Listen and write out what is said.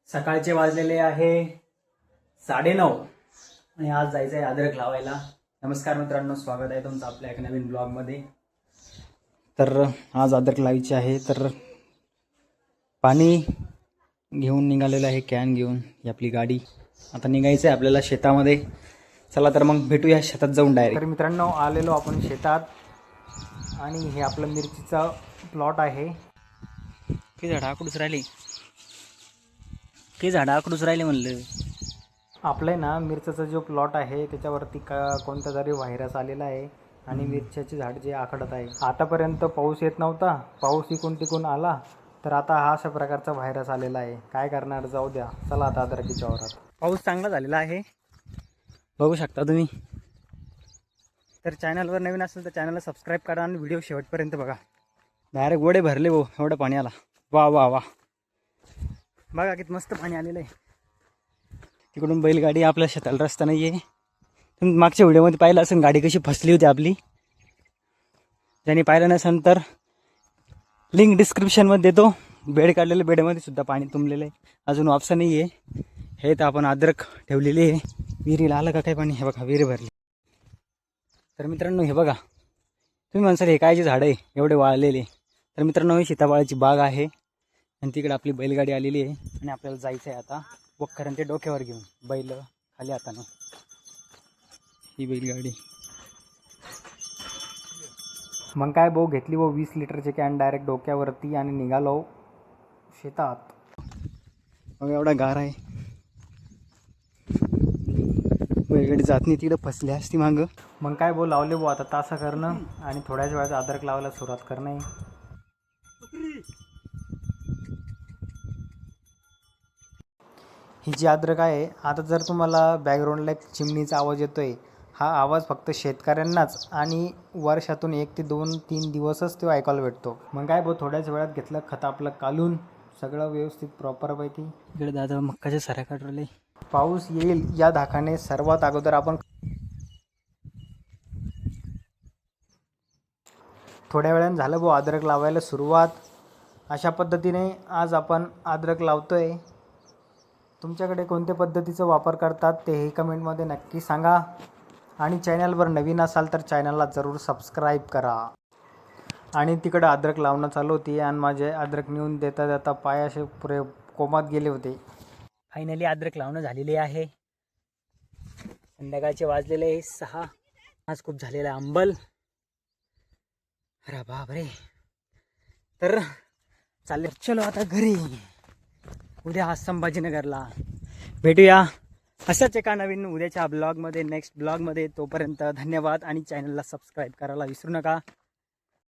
सकाळचे वाजलेले आहे 9:30 आणि आज जायचं आहे अद्रक लावायला. नमस्कार मित्रांनो, स्वागत आहे तुमचं आपल्या एका नवीन ब्लॉगमध्ये. तर आज अद्रक लावायची आहे. तर पाणी घेऊन निघालेलं आहे, कॅन घेऊन. ही आपली गाडी. आता निघायचं आहे आपल्याला शेतामध्ये. चला तर मग भेटूया शेतात जाऊन डायरेक्ट. तर मित्रांनो, आलेलो आपण शेतात आणि हे आपलं मिरचीचा प्लॉट आहे. की झाडं आकडूच राहिली, की झाडं आकडूच राहिले म्हणलं. आपलं ना मिरच्याचा जो प्लॉट आहे त्याच्यावरती कोणता तरी व्हायरस आलेला आहे आणि मिरच्याचे झाड जे आखडत आहे. आतापर्यंत पाऊस येत नव्हता, पाऊस इकून तिकून आला, तर आता हा अशा प्रकारचा व्हायरस आलेला आहे. काय करणार, जाऊ द्या. चला आता अद्रकीच्या वावरात. पाऊस चांगला झालेला आहे, बघू शकता तुम्ही. तर चॅनलवर नवीन असेल तर चॅनलला सबस्क्राईब करा आणि व्हिडिओ शेवटपर्यंत बघा. डायरेक्ट गोडे भरले भाऊ, एवढं पाणी आला. वा वा वा, बघा किती मस्त पाणी आलेलं आहे. तिकडून बैलगाडी, आपल्या शेताला रस्ता नाही आहे. तुम्ही मागच्या व्हिडिओमध्ये पाहिलं असेल गाडी कशी फसली होती आपली. ज्यांनी पाहिलं नसेल तर लिंक डिस्क्रिप्शनमध्ये देतो. बेड काढलेलं, बेडमध्ये सुद्धा पाणी तुंबलेलं आहे, अजून वापसा नाही आहे. हे तर आपण अद्रक ठेवलेली आहे. विहिरीला आलं का काय पाणी, हे बघा विहिरी भरली. तर मित्रांनो हे बघा, तुम्ही म्हणसाल हे कायचे झाडं आहे एवढे वाळलेले. तर मित्रांनो, ही सीताफळाची बाग आहे आणि तिकडे आपली बैलगाडी आलेली आहे आणि आपल्याला जायचं आहे आता वखरण ते डोक्यावर घेऊन, बैल खाली हातानं. ही बैलगाडी मग काय भाऊ, घेतली भाऊ 20 लिटरचे कॅन डायरेक्ट डोक्यावरती आणि निघालो शेतात. मग एवढा गार आहे, बैलगाडी जात नाही, तिकडे फसली असती मागं. मग काय भाऊ, लावले भाऊ आता तासा करणं आणि थोड्याच वेळात अद्रक लावायला सुरुवात करणं. ही जी अद्रक आहे, आता जर तुम्हाला बॅकग्राऊंडला एक चिमणीचा आवाज येतोय, हा आवाज फक्त शेतकऱ्यांनाच आणि वर्षातून 1 ते 2-3 दिवसच तो ऐकायला भेटतो. मग काय भाऊ, थोड्याच वेळात घेतलं खत आपलं कालून, सगळं व्यवस्थित प्रॉपर पैकी. इकडे दादा मक्काच्या साऱ्या काढले. पाऊस येईल या धाकाने सर्वात अगोदर आपण थोड्या वेळानं झालं भाऊ अद्रक लावायला सुरुवात. अशा पद्धतीने आज आपण अद्रक लावतोय. तुमच्याकडे कोणत्या पद्धतीचा वापर करतात तेही कमेंटमध्ये नक्की सांगा आणि चॅनलवर नवीन असाल तर चॅनलला जरूर सबस्क्राईब करा. आणि तिकडं अद्रक लावणं चालू होती आणि माझे अद्रक नेऊन देता देता पाय असे पुरे कोमात गेले होते. फायनली अद्रक लावणं झालेले आहे. संध्याकाळचे वाजलेले 6. आज खूप झालेला अंबल, अरे बापरे. तर चालले, चलो आता घरी. उद्या आज संभाजीनगरला भेटूया अशाच एका नवीन उद्याच्या ब्लॉगमध्ये, नेक्स्ट ब्लॉगमध्ये. तोपर्यंत धन्यवाद आणि चॅनलला सबस्क्राईब करायला विसरू नका.